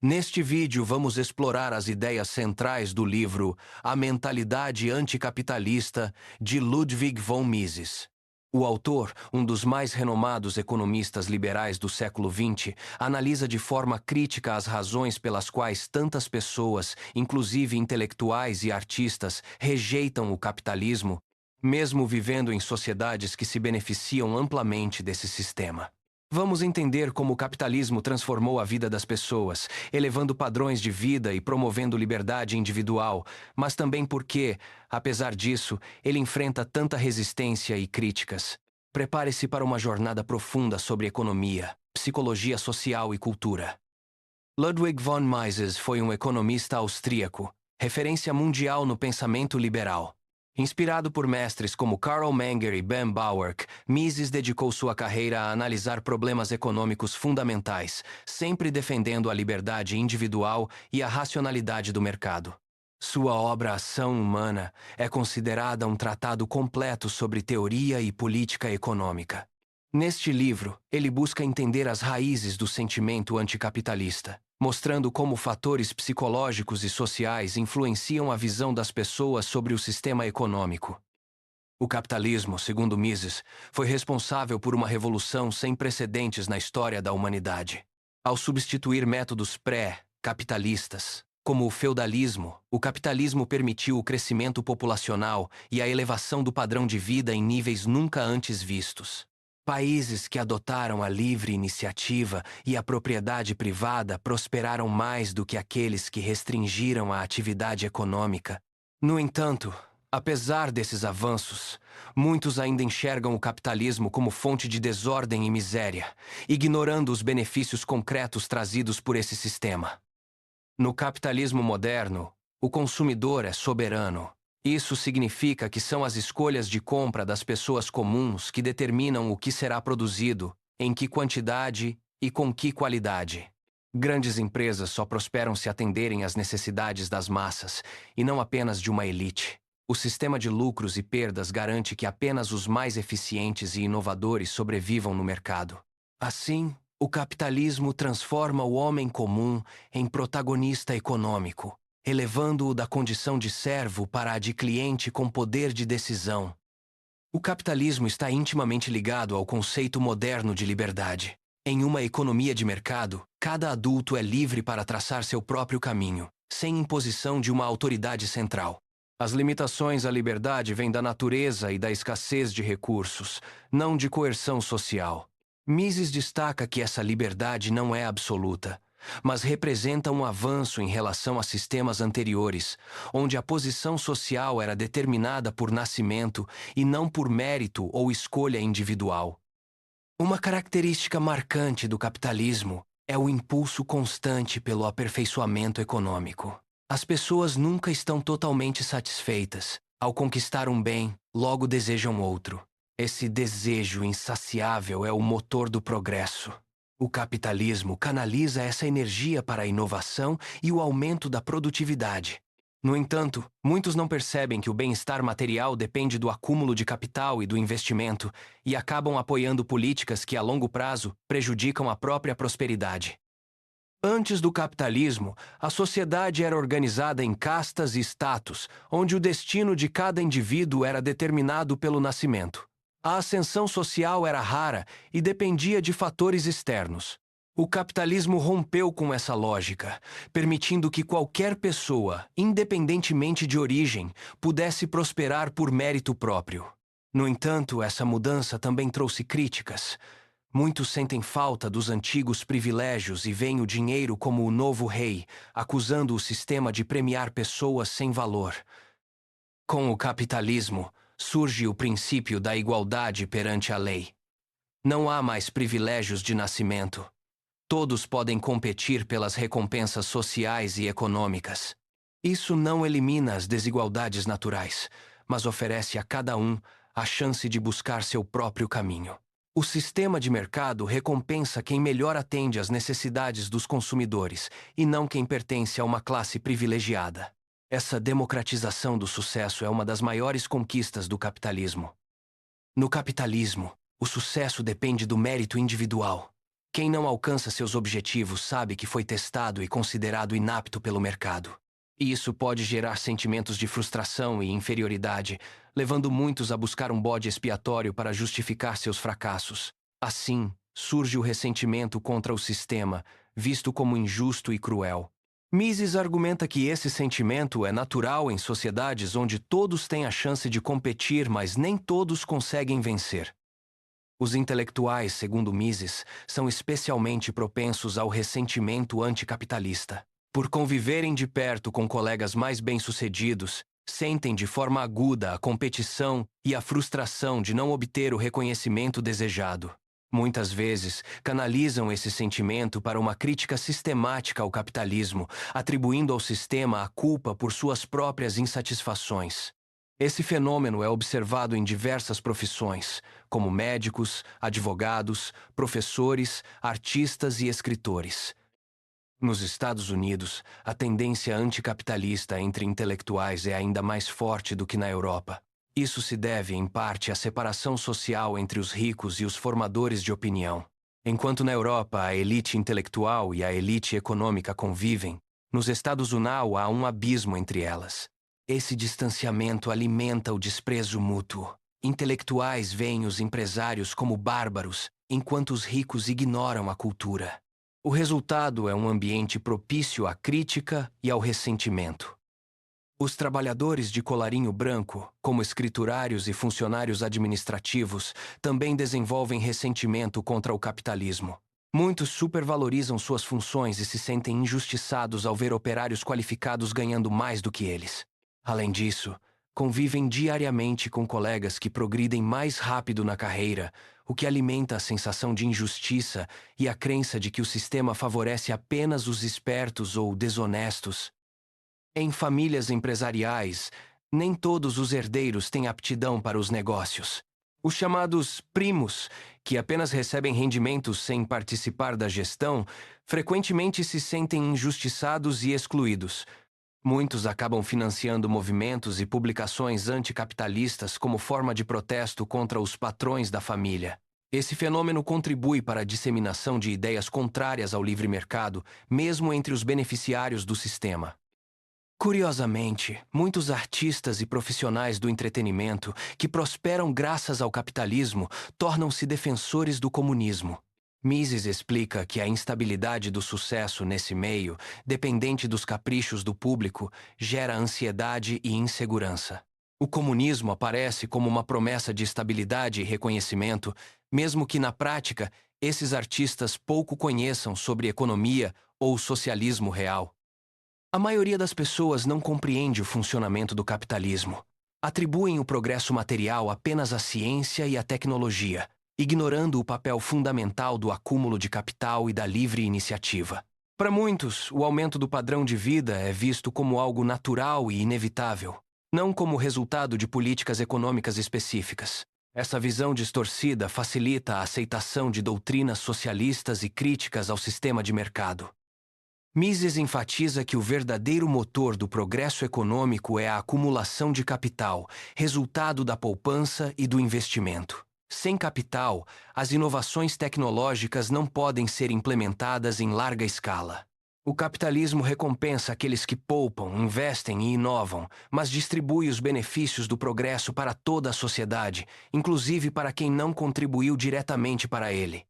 Neste vídeo, vamos explorar as ideias centrais do livro A Mentalidade Anticapitalista, de Ludwig von Mises. O autor, um dos mais renomados economistas liberais do século XX, analisa de forma crítica as razões pelas quais tantas pessoas, inclusive intelectuais e artistas, rejeitam o capitalismo, mesmo vivendo em sociedades que se beneficiam amplamente desse sistema. Vamos entender como o capitalismo transformou a vida das pessoas, elevando padrões de vida e promovendo liberdade individual, mas também porque, apesar disso, ele enfrenta tanta resistência e críticas. Prepare-se para uma jornada profunda sobre economia, psicologia social e cultura. Ludwig von Mises foi um economista austríaco, referência mundial no pensamento liberal. Inspirado por mestres como Karl Menger e Ben Bauer, Mises dedicou sua carreira a analisar problemas econômicos fundamentais, sempre defendendo a liberdade individual e a racionalidade do mercado. Sua obra Ação Humana é considerada um tratado completo sobre teoria e política econômica. Neste livro, ele busca entender as raízes do sentimento anticapitalista, mostrando como fatores psicológicos e sociais influenciam a visão das pessoas sobre o sistema econômico. O capitalismo, segundo Mises, foi responsável por uma revolução sem precedentes na história da humanidade. Ao substituir métodos pré-capitalistas, como o feudalismo, o capitalismo permitiu o crescimento populacional e a elevação do padrão de vida em níveis nunca antes vistos. Países que adotaram a livre iniciativa e a propriedade privada prosperaram mais do que aqueles que restringiram a atividade econômica. No entanto, apesar desses avanços, muitos ainda enxergam o capitalismo como fonte de desordem e miséria, ignorando os benefícios concretos trazidos por esse sistema. No capitalismo moderno, o consumidor é soberano. Isso significa que são as escolhas de compra das pessoas comuns que determinam o que será produzido, em que quantidade e com que qualidade. Grandes empresas só prosperam se atenderem às necessidades das massas, e não apenas de uma elite. O sistema de lucros e perdas garante que apenas os mais eficientes e inovadores sobrevivam no mercado. Assim, o capitalismo transforma o homem comum em protagonista econômico, elevando-o da condição de servo para a de cliente com poder de decisão. O capitalismo está intimamente ligado ao conceito moderno de liberdade. Em uma economia de mercado, cada adulto é livre para traçar seu próprio caminho, sem imposição de uma autoridade central. As limitações à liberdade vêm da natureza e da escassez de recursos, não de coerção social. Mises destaca que essa liberdade não é absoluta, mas representa um avanço em relação a sistemas anteriores, onde a posição social era determinada por nascimento e não por mérito ou escolha individual. Uma característica marcante do capitalismo é o impulso constante pelo aperfeiçoamento econômico. As pessoas nunca estão totalmente satisfeitas. Ao conquistar um bem, logo desejam outro. Esse desejo insaciável é o motor do progresso. O capitalismo canaliza essa energia para a inovação e o aumento da produtividade. No entanto, muitos não percebem que o bem-estar material depende do acúmulo de capital e do investimento e acabam apoiando políticas que, a longo prazo, prejudicam a própria prosperidade. Antes do capitalismo, a sociedade era organizada em castas e status, onde o destino de cada indivíduo era determinado pelo nascimento. A ascensão social era rara e dependia de fatores externos. O capitalismo rompeu com essa lógica, permitindo que qualquer pessoa, independentemente de origem, pudesse prosperar por mérito próprio. No entanto, essa mudança também trouxe críticas. Muitos sentem falta dos antigos privilégios e veem o dinheiro como o novo rei, acusando o sistema de premiar pessoas sem valor. Com o capitalismo, surge o princípio da igualdade perante a lei. Não há mais privilégios de nascimento. Todos podem competir pelas recompensas sociais e econômicas. Isso não elimina as desigualdades naturais, mas oferece a cada um a chance de buscar seu próprio caminho. O sistema de mercado recompensa quem melhor atende às necessidades dos consumidores e não quem pertence a uma classe privilegiada. Essa democratização do sucesso é uma das maiores conquistas do capitalismo. No capitalismo, o sucesso depende do mérito individual. Quem não alcança seus objetivos sabe que foi testado e considerado inapto pelo mercado. E isso pode gerar sentimentos de frustração e inferioridade, levando muitos a buscar um bode expiatório para justificar seus fracassos. Assim, surge o ressentimento contra o sistema, visto como injusto e cruel. Mises argumenta que esse sentimento é natural em sociedades onde todos têm a chance de competir, mas nem todos conseguem vencer. Os intelectuais, segundo Mises, são especialmente propensos ao ressentimento anticapitalista. Por conviverem de perto com colegas mais bem-sucedidos, sentem de forma aguda a competição e a frustração de não obter o reconhecimento desejado. Muitas vezes, canalizam esse sentimento para uma crítica sistemática ao capitalismo, atribuindo ao sistema a culpa por suas próprias insatisfações. Esse fenômeno é observado em diversas profissões, como médicos, advogados, professores, artistas e escritores. Nos Estados Unidos, a tendência anticapitalista entre intelectuais é ainda mais forte do que na Europa. Isso se deve, em parte, à separação social entre os ricos e os formadores de opinião. Enquanto na Europa a elite intelectual e a elite econômica convivem, nos Estados Unidos há um abismo entre elas. Esse distanciamento alimenta o desprezo mútuo. Intelectuais veem os empresários como bárbaros, enquanto os ricos ignoram a cultura. O resultado é um ambiente propício à crítica e ao ressentimento. Os trabalhadores de colarinho branco, como escriturários e funcionários administrativos, também desenvolvem ressentimento contra o capitalismo. Muitos supervalorizam suas funções e se sentem injustiçados ao ver operários qualificados ganhando mais do que eles. Além disso, convivem diariamente com colegas que progridem mais rápido na carreira, o que alimenta a sensação de injustiça e a crença de que o sistema favorece apenas os espertos ou desonestos. Em famílias empresariais, nem todos os herdeiros têm aptidão para os negócios. Os chamados primos, que apenas recebem rendimentos sem participar da gestão, frequentemente se sentem injustiçados e excluídos. Muitos acabam financiando movimentos e publicações anticapitalistas como forma de protesto contra os patrões da família. Esse fenômeno contribui para a disseminação de ideias contrárias ao livre mercado, mesmo entre os beneficiários do sistema. Curiosamente, muitos artistas e profissionais do entretenimento que prosperam graças ao capitalismo tornam-se defensores do comunismo. Mises explica que a instabilidade do sucesso nesse meio, dependente dos caprichos do público, gera ansiedade e insegurança. O comunismo aparece como uma promessa de estabilidade e reconhecimento, mesmo que na prática esses artistas pouco conheçam sobre economia ou socialismo real. A maioria das pessoas não compreende o funcionamento do capitalismo. Atribuem o progresso material apenas à ciência e à tecnologia, ignorando o papel fundamental do acúmulo de capital e da livre iniciativa. Para muitos, o aumento do padrão de vida é visto como algo natural e inevitável, não como resultado de políticas econômicas específicas. Essa visão distorcida facilita a aceitação de doutrinas socialistas e críticas ao sistema de mercado. Mises enfatiza que o verdadeiro motor do progresso econômico é a acumulação de capital, resultado da poupança e do investimento. Sem capital, as inovações tecnológicas não podem ser implementadas em larga escala. O capitalismo recompensa aqueles que poupam, investem e inovam, mas distribui os benefícios do progresso para toda a sociedade, inclusive para quem não contribuiu diretamente para ele.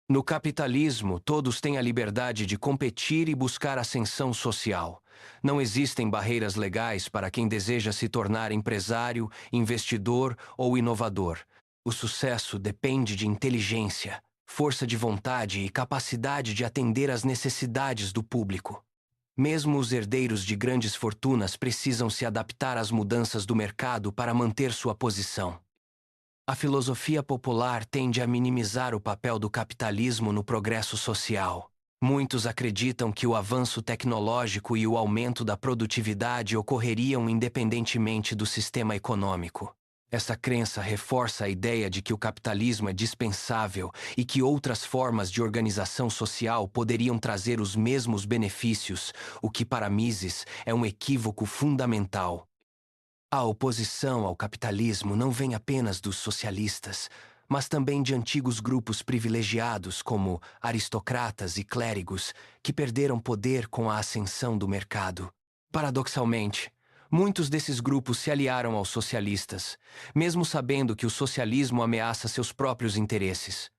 No capitalismo, todos têm a liberdade de competir e buscar ascensão social. Não existem barreiras legais para quem deseja se tornar empresário, investidor ou inovador. O sucesso depende de inteligência, força de vontade e capacidade de atender às necessidades do público. Mesmo os herdeiros de grandes fortunas precisam se adaptar às mudanças do mercado para manter sua posição. A filosofia popular tende a minimizar o papel do capitalismo no progresso social. Muitos acreditam que o avanço tecnológico e o aumento da produtividade ocorreriam independentemente do sistema econômico. Essa crença reforça a ideia de que o capitalismo é dispensável e que outras formas de organização social poderiam trazer os mesmos benefícios, o que para Mises é um equívoco fundamental. A oposição ao capitalismo não vem apenas dos socialistas, mas também de antigos grupos privilegiados como aristocratas e clérigos que perderam poder com a ascensão do mercado. Paradoxalmente, muitos desses grupos se aliaram aos socialistas, mesmo sabendo que o socialismo ameaça seus próprios interesses.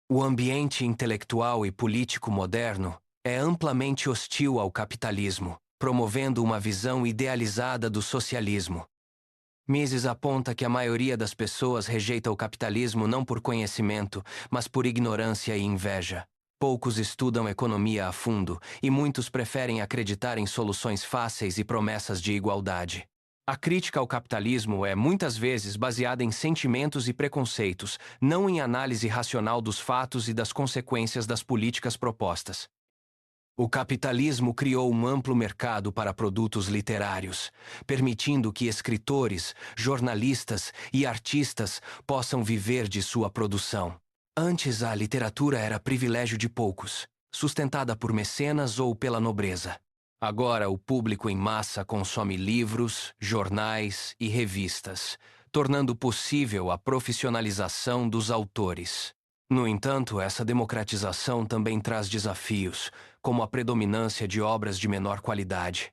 O ambiente intelectual e político moderno é amplamente hostil ao capitalismo, promovendo uma visão idealizada do socialismo. Mises aponta que a maioria das pessoas rejeita o capitalismo não por conhecimento, mas por ignorância e inveja. Poucos estudam economia a fundo e muitos preferem acreditar em soluções fáceis e promessas de igualdade. A crítica ao capitalismo é muitas vezes baseada em sentimentos e preconceitos, não em análise racional dos fatos e das consequências das políticas propostas. O capitalismo criou um amplo mercado para produtos literários, permitindo que escritores, jornalistas e artistas possam viver de sua produção. Antes, a literatura era privilégio de poucos, sustentada por mecenas ou pela nobreza. Agora, o público em massa consome livros, jornais e revistas, tornando possível a profissionalização dos autores. No entanto, essa democratização também traz desafios, como a predominância de obras de menor qualidade.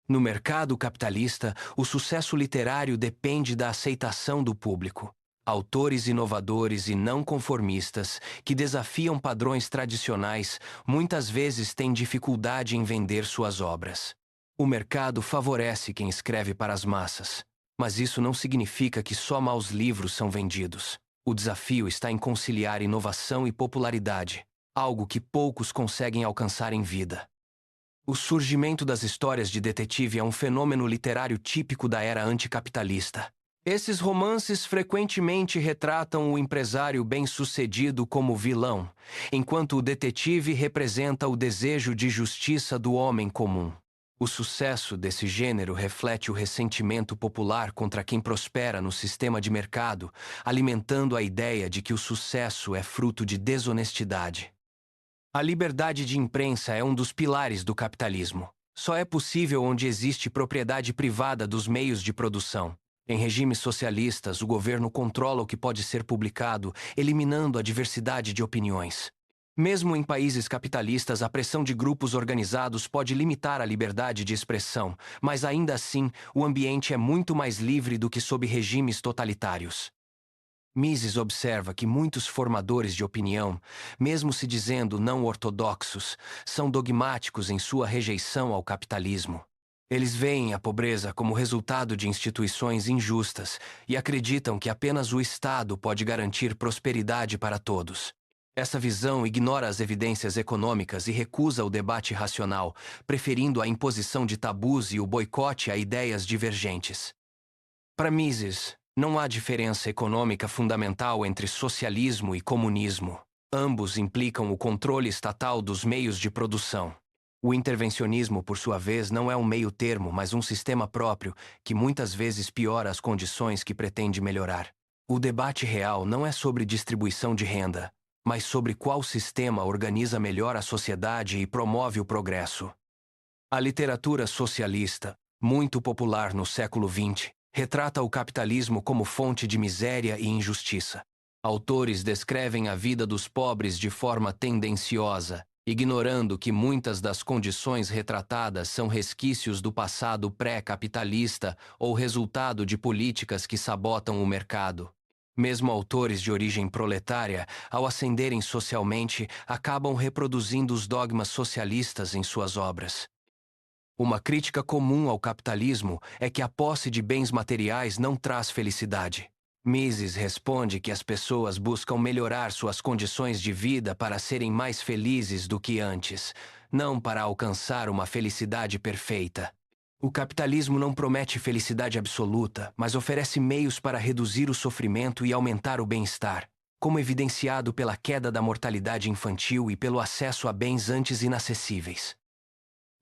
No mercado capitalista, o sucesso literário depende da aceitação do público. Autores inovadores e não conformistas, que desafiam padrões tradicionais, muitas vezes têm dificuldade em vender suas obras. O mercado favorece quem escreve para as massas, mas isso não significa que só maus livros são vendidos. O desafio está em conciliar inovação e popularidade, algo que poucos conseguem alcançar em vida. O surgimento das histórias de detetive é um fenômeno literário típico da era anticapitalista. Esses romances frequentemente retratam o empresário bem-sucedido como vilão, enquanto o detetive representa o desejo de justiça do homem comum. O sucesso desse gênero reflete o ressentimento popular contra quem prospera no sistema de mercado, alimentando a ideia de que o sucesso é fruto de desonestidade. A liberdade de imprensa é um dos pilares do capitalismo. Só é possível onde existe propriedade privada dos meios de produção. Em regimes socialistas, o governo controla o que pode ser publicado, eliminando a diversidade de opiniões. Mesmo em países capitalistas, a pressão de grupos organizados pode limitar a liberdade de expressão, mas ainda assim, o ambiente é muito mais livre do que sob regimes totalitários. Mises observa que muitos formadores de opinião, mesmo se dizendo não ortodoxos, são dogmáticos em sua rejeição ao capitalismo. Eles veem a pobreza como resultado de instituições injustas e acreditam que apenas o Estado pode garantir prosperidade para todos. Essa visão ignora as evidências econômicas e recusa o debate racional, preferindo a imposição de tabus e o boicote a ideias divergentes. Para Mises, não há diferença econômica fundamental entre socialismo e comunismo. Ambos implicam o controle estatal dos meios de produção. O intervencionismo, por sua vez, não é um meio-termo, mas um sistema próprio, que muitas vezes piora as condições que pretende melhorar. O debate real não é sobre distribuição de renda, mas sobre qual sistema organiza melhor a sociedade e promove o progresso. A literatura socialista, muito popular no século XX, retrata o capitalismo como fonte de miséria e injustiça. Autores descrevem a vida dos pobres de forma tendenciosa, ignorando que muitas das condições retratadas são resquícios do passado pré-capitalista ou resultado de políticas que sabotam o mercado. Mesmo autores de origem proletária, ao ascenderem socialmente, acabam reproduzindo os dogmas socialistas em suas obras. Uma crítica comum ao capitalismo é que a posse de bens materiais não traz felicidade. Mises responde que as pessoas buscam melhorar suas condições de vida para serem mais felizes do que antes, não para alcançar uma felicidade perfeita. O capitalismo não promete felicidade absoluta, mas oferece meios para reduzir o sofrimento e aumentar o bem-estar, como evidenciado pela queda da mortalidade infantil e pelo acesso a bens antes inacessíveis.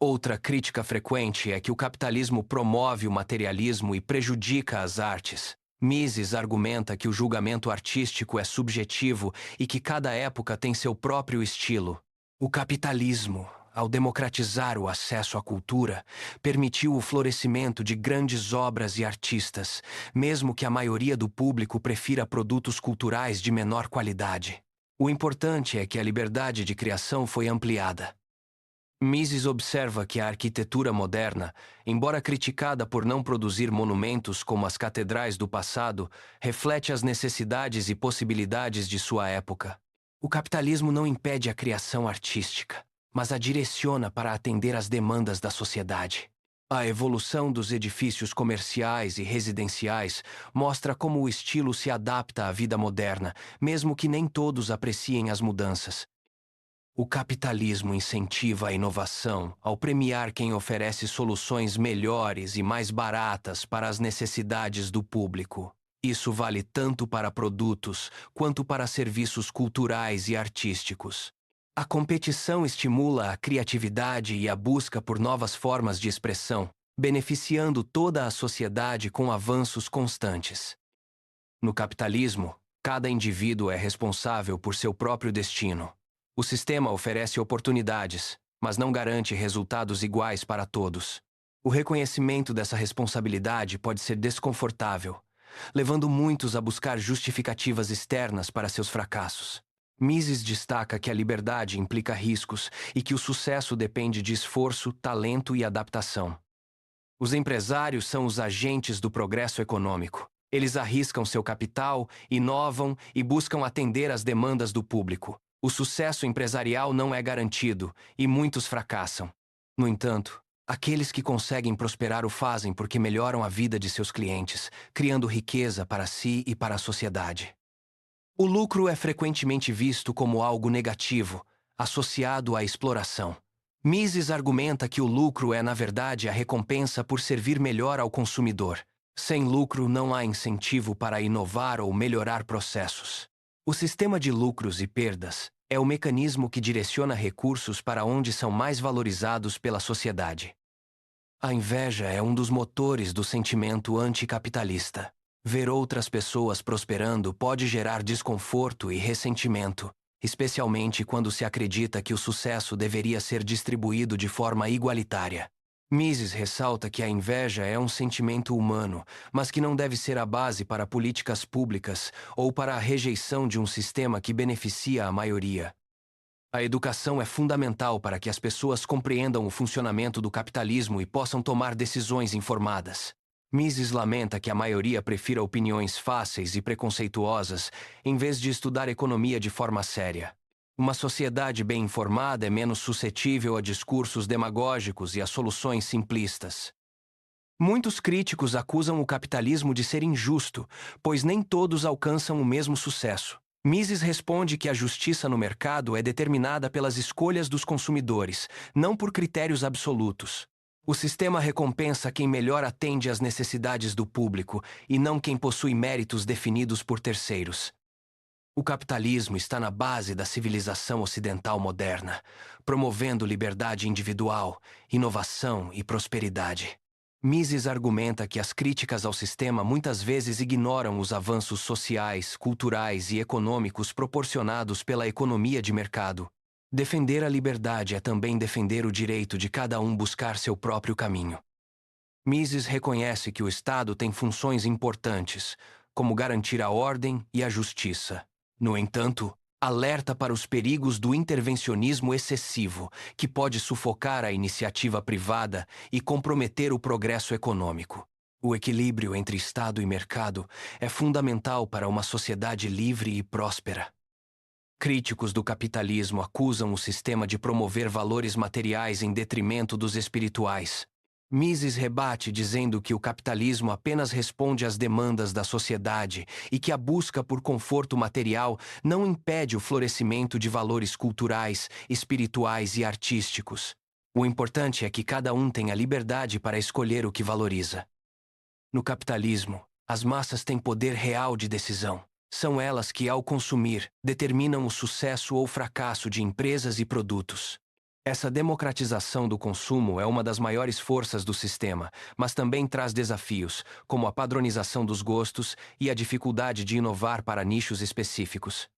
Outra crítica frequente é que o capitalismo promove o materialismo e prejudica as artes. Mises argumenta que o julgamento artístico é subjetivo e que cada época tem seu próprio estilo. O capitalismo, ao democratizar o acesso à cultura, permitiu o florescimento de grandes obras e artistas, mesmo que a maioria do público prefira produtos culturais de menor qualidade. O importante é que a liberdade de criação foi ampliada. Mises observa que a arquitetura moderna, embora criticada por não produzir monumentos como as catedrais do passado, reflete as necessidades e possibilidades de sua época. O capitalismo não impede a criação artística, mas a direciona para atender às demandas da sociedade. A evolução dos edifícios comerciais e residenciais mostra como o estilo se adapta à vida moderna, mesmo que nem todos apreciem as mudanças. O capitalismo incentiva a inovação ao premiar quem oferece soluções melhores e mais baratas para as necessidades do público. Isso vale tanto para produtos quanto para serviços culturais e artísticos. A competição estimula a criatividade e a busca por novas formas de expressão, beneficiando toda a sociedade com avanços constantes. No capitalismo, cada indivíduo é responsável por seu próprio destino. O sistema oferece oportunidades, mas não garante resultados iguais para todos. O reconhecimento dessa responsabilidade pode ser desconfortável, levando muitos a buscar justificativas externas para seus fracassos. Mises destaca que a liberdade implica riscos e que o sucesso depende de esforço, talento e adaptação. Os empresários são os agentes do progresso econômico. Eles arriscam seu capital, inovam e buscam atender às demandas do público. O sucesso empresarial não é garantido e muitos fracassam. No entanto, aqueles que conseguem prosperar o fazem porque melhoram a vida de seus clientes, criando riqueza para si e para a sociedade. O lucro é frequentemente visto como algo negativo, associado à exploração. Mises argumenta que o lucro é, na verdade, a recompensa por servir melhor ao consumidor. Sem lucro, não há incentivo para inovar ou melhorar processos. O sistema de lucros e perdas é o mecanismo que direciona recursos para onde são mais valorizados pela sociedade. A inveja é um dos motores do sentimento anticapitalista. Ver outras pessoas prosperando pode gerar desconforto e ressentimento, especialmente quando se acredita que o sucesso deveria ser distribuído de forma igualitária. Mises ressalta que a inveja é um sentimento humano, mas que não deve ser a base para políticas públicas ou para a rejeição de um sistema que beneficia a maioria. A educação é fundamental para que as pessoas compreendam o funcionamento do capitalismo e possam tomar decisões informadas. Mises lamenta que a maioria prefira opiniões fáceis e preconceituosas em vez de estudar economia de forma séria. Uma sociedade bem informada é menos suscetível a discursos demagógicos e a soluções simplistas. Muitos críticos acusam o capitalismo de ser injusto, pois nem todos alcançam o mesmo sucesso. Mises responde que a justiça no mercado é determinada pelas escolhas dos consumidores, não por critérios absolutos. O sistema recompensa quem melhor atende às necessidades do público e não quem possui méritos definidos por terceiros. O capitalismo está na base da civilização ocidental moderna, promovendo liberdade individual, inovação e prosperidade. Mises argumenta que as críticas ao sistema muitas vezes ignoram os avanços sociais, culturais e econômicos proporcionados pela economia de mercado. Defender a liberdade é também defender o direito de cada um buscar seu próprio caminho. Mises reconhece que o Estado tem funções importantes, como garantir a ordem e a justiça. No entanto, alerta para os perigos do intervencionismo excessivo, que pode sufocar a iniciativa privada e comprometer o progresso econômico. O equilíbrio entre Estado e mercado é fundamental para uma sociedade livre e próspera. Críticos do capitalismo acusam o sistema de promover valores materiais em detrimento dos espirituais. Mises rebate dizendo que o capitalismo apenas responde às demandas da sociedade e que a busca por conforto material não impede o florescimento de valores culturais, espirituais e artísticos. O importante é que cada um tenha liberdade para escolher o que valoriza. No capitalismo, as massas têm poder real de decisão. São elas que, ao consumir, determinam o sucesso ou fracasso de empresas e produtos. Essa democratização do consumo é uma das maiores forças do sistema, mas também traz desafios, como a padronização dos gostos e a dificuldade de inovar para nichos específicos.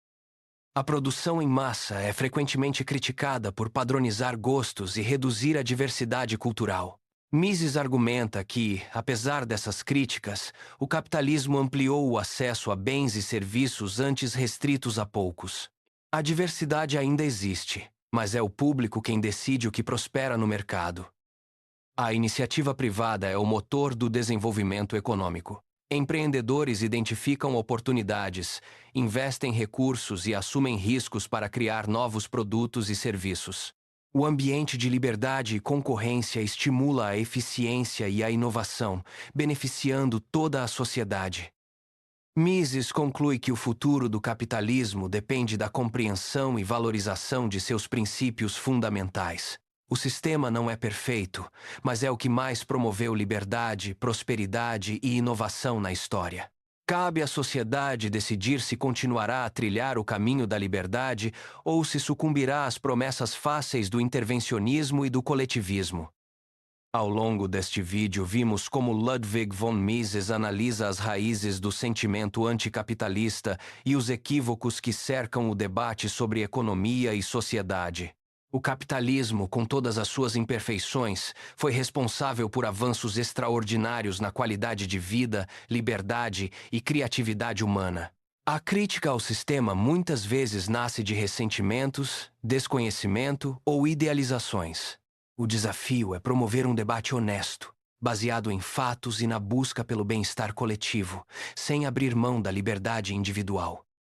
A produção em massa é frequentemente criticada por padronizar gostos e reduzir a diversidade cultural. Mises argumenta que, apesar dessas críticas, o capitalismo ampliou o acesso a bens e serviços antes restritos a poucos. A diversidade ainda existe, mas é o público quem decide o que prospera no mercado. A iniciativa privada é o motor do desenvolvimento econômico. Empreendedores identificam oportunidades, investem recursos e assumem riscos para criar novos produtos e serviços. O ambiente de liberdade e concorrência estimula a eficiência e a inovação, beneficiando toda a sociedade. Mises conclui que o futuro do capitalismo depende da compreensão e valorização de seus princípios fundamentais. O sistema não é perfeito, mas é o que mais promoveu liberdade, prosperidade e inovação na história. Cabe à sociedade decidir se continuará a trilhar o caminho da liberdade ou se sucumbirá às promessas fáceis do intervencionismo e do coletivismo. Ao longo deste vídeo, vimos como Ludwig von Mises analisa as raízes do sentimento anticapitalista e os equívocos que cercam o debate sobre economia e sociedade. O capitalismo, com todas as suas imperfeições, foi responsável por avanços extraordinários na qualidade de vida, liberdade e criatividade humana. A crítica ao sistema muitas vezes nasce de ressentimentos, desconhecimento ou idealizações. O desafio é promover um debate honesto, baseado em fatos e na busca pelo bem-estar coletivo, sem abrir mão da liberdade individual.